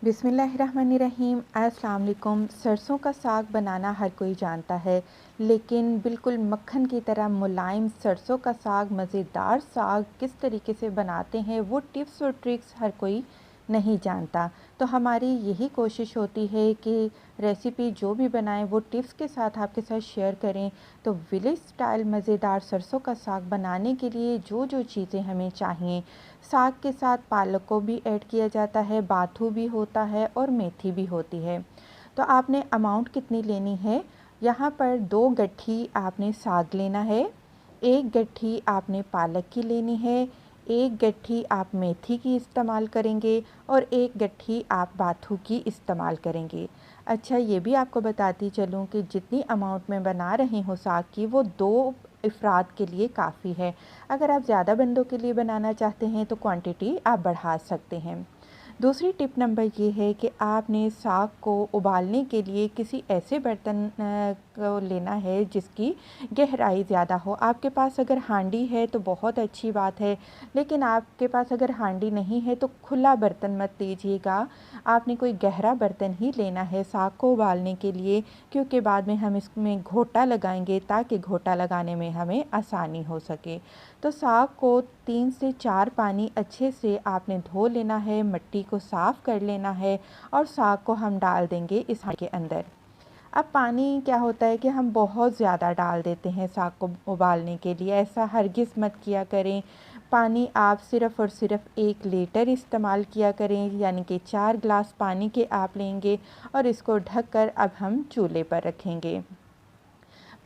बिस्मिल्लाहिर्रहमानिर्रहीम। अस्सलाम वालेकुम। सरसों का साग बनाना हर कोई जानता है, लेकिन बिल्कुल मक्खन की तरह मुलायम सरसों का साग, मज़ेदार साग किस तरीके से बनाते हैं वो टिप्स और ट्रिक्स हर कोई नहीं जानता। तो हमारी यही कोशिश होती है कि रेसिपी जो भी बनाएं वो टिप्स के साथ आपके साथ शेयर करें। तो विलेज स्टाइल मज़ेदार सरसों का साग बनाने के लिए जो जो चीज़ें हमें चाहिए, साग के साथ पालक को भी ऐड किया जाता है, बाथू भी होता है और मेथी भी होती है। तो आपने अमाउंट कितनी लेनी है, यहाँ पर 2 गट्ठी आपने साग लेना है, 1 गट्ठी आपने पालक की लेनी है, 1 गट्ठी आप मेथी की इस्तेमाल करेंगे और 1 गट्ठी आप बाथू की इस्तेमाल करेंगे। अच्छा, ये भी आपको बताती चलूँ कि जितनी अमाउंट मैं बना रही हूँ साग की, वो 2 अफराद के लिए काफ़ी है। अगर आप ज़्यादा बंदों के लिए बनाना चाहते हैं तो क्वांटिटी आप बढ़ा सकते हैं। दूसरी टिप नंबर ये है कि आपने साग को उबालने के लिए किसी ऐसे बर्तन को लेना है जिसकी गहराई ज़्यादा हो। आपके पास अगर हांडी है तो बहुत अच्छी बात है, लेकिन आपके पास अगर हांडी नहीं है तो खुला बर्तन मत लीजिएगा। आपने कोई गहरा बर्तन ही लेना है साग को उबालने के लिए, क्योंकि बाद में हम इसमें घोटा लगाएंगे ताकि घोटा लगाने में हमें आसानी हो सके। तो साग को 3 से 4 पानी अच्छे से आपने धो लेना है, मिट्टी को साफ़ कर लेना है और साग को हम डाल देंगे इस हांडी के अंदर। अब पानी क्या होता है कि हम बहुत ज़्यादा डाल देते हैं साग को उबालने के लिए, ऐसा हरगिज़ मत किया करें। पानी आप सिर्फ़ और सिर्फ़ 1 लीटर इस्तेमाल किया करें, यानी कि 4 ग्लास पानी के आप लेंगे और इसको ढककर अब हम चूल्हे पर रखेंगे।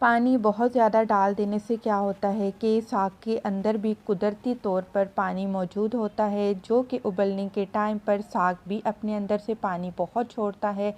पानी बहुत ज़्यादा डाल देने से क्या होता है कि साग के अंदर भी कुदरती तौर पर पानी मौजूद होता है, जो कि उबलने के टाइम पर साग भी अपने अंदर से पानी बहुत छोड़ता है,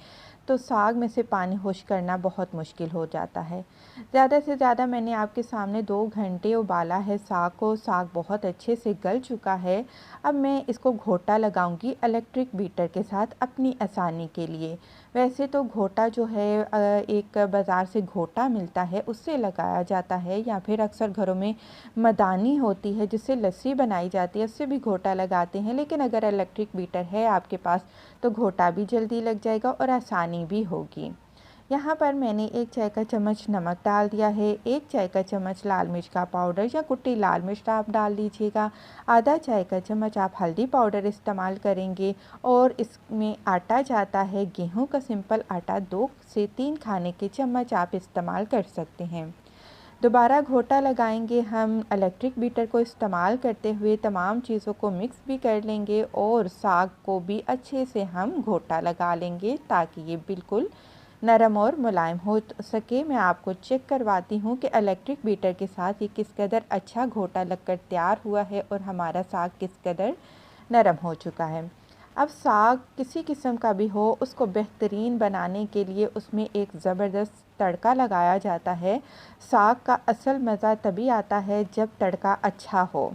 तो साग में से पानी खुश्क करना बहुत मुश्किल हो जाता है। ज़्यादा से ज़्यादा मैंने आपके सामने 2 घंटे उबाला है साग को, साग बहुत अच्छे से गल चुका है। अब मैं इसको घोटा लगाऊंगी इलेक्ट्रिक बीटर के साथ अपनी आसानी के लिए। वैसे तो घोटा जो है एक बाज़ार से घोटा मिलता है उससे लगाया जाता है, या फिर अक्सर घरों में मदानी होती है जिससे लस्सी बनाई जाती है, उससे भी घोटा लगाते हैं। लेकिन अगर इलेक्ट्रिक बीटर है आपके पास तो घोटा भी जल्दी लग जाएगा और आसानी भी होगी। यहाँ पर मैंने 1 चाय का चम्मच नमक डाल दिया है, 1 चाय का चम्मच लाल मिर्च का पाउडर या कुटी लाल मिर्च आप डाल दीजिएगा, आधा चाय का चम्मच आप हल्दी पाउडर इस्तेमाल करेंगे और इसमें आटा जाता है गेहूं का सिंपल आटा, 2 से 3 खाने के चम्मच आप इस्तेमाल कर सकते हैं। दोबारा घोटा लगाएंगे हम, इलेक्ट्रिक बीटर को इस्तेमाल करते हुए तमाम चीज़ों को मिक्स भी कर लेंगे और साग को भी अच्छे से हम घोटा लगा लेंगे ताकि ये बिल्कुल नरम और मुलायम हो सके। मैं आपको चेक करवाती हूँ कि इलेक्ट्रिक बीटर के साथ ये किस कदर अच्छा घोटा लगकर तैयार हुआ है और हमारा साग किस कदर नरम हो चुका है। अब साग किसी किस्म का भी हो, उसको बेहतरीन बनाने के लिए उसमें एक ज़बरदस्त तड़का लगाया जाता है। साग का असल मज़ा तभी आता है जब तड़का अच्छा हो।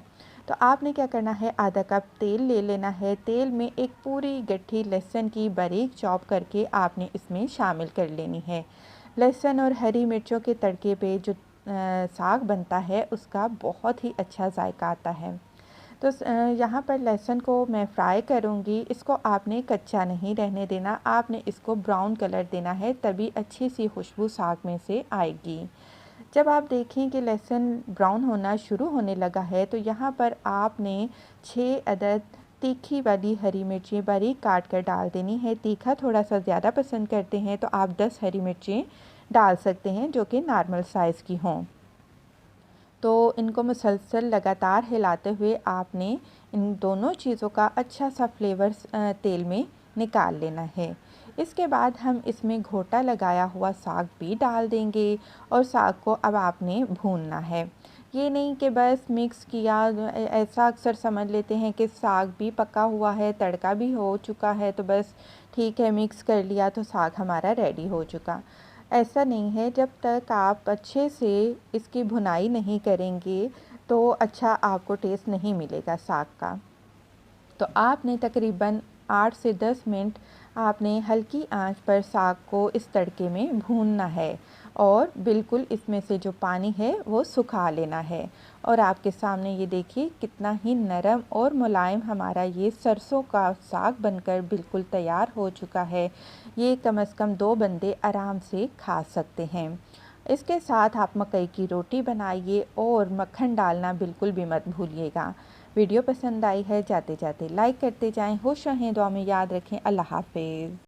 तो आपने क्या करना है, आधा कप तेल ले लेना है, तेल में एक पूरी गट्ठी लहसुन की बारीक चॉप करके आपने इसमें शामिल कर लेनी है। लहसुन और हरी मिर्चों के तड़के पे जो साग बनता है उसका बहुत ही अच्छा जायका आता है। तो यहाँ पर लहसुन को मैं फ्राई करूँगी, इसको आपने कच्चा नहीं रहने देना, आपने इसको ब्राउन कलर देना है, तभी अच्छी सी खुशबू साग में से आएगी। जब आप देखें कि लहसुन ब्राउन होना शुरू होने लगा है तो यहाँ पर आपने 6 अदद तीखी वाली हरी मिर्चें बारीक काट कर डाल देनी है। तीखा थोड़ा सा ज़्यादा पसंद करते हैं तो आप 10 हरी मिर्चें डाल सकते हैं जो कि नॉर्मल साइज़ की हों। तो इनको मुसलसल लगातार हिलाते हुए आपने इन दोनों चीज़ों का अच्छा सा फ्लेवर तेल में निकाल लेना है। इसके बाद हम इसमें घोटा लगाया हुआ साग भी डाल देंगे और साग को अब आपने भूनना है। ये नहीं कि बस मिक्स किया, ऐसा अक्सर समझ लेते हैं कि साग भी पका हुआ है, तड़का भी हो चुका है तो बस ठीक है, मिक्स कर लिया तो साग हमारा रेडी हो चुका। ऐसा नहीं है, जब तक आप अच्छे से इसकी भुनाई नहीं करेंगे तो अच्छा आपको टेस्ट नहीं मिलेगा साग का। तो आपने तकरीबन 8 से 10 मिनट आपने हल्की आंच पर साग को इस तड़के में भूनना है और बिल्कुल इसमें से जो पानी है वो सुखा लेना है। और आपके सामने ये देखिए कितना ही नरम और मुलायम हमारा ये सरसों का साग बनकर बिल्कुल तैयार हो चुका है। ये कम से कम 2 बंदे आराम से खा सकते हैं। इसके साथ आप मकई की रोटी बनाइए और मक्खन डालना बिल्कुल भी मत भूलिएगा। वीडियो पसंद आई है जाते जाते लाइक करते जाएं। खुश रहें, दुआ में याद रखें। अल्लाह हाफ़िज़।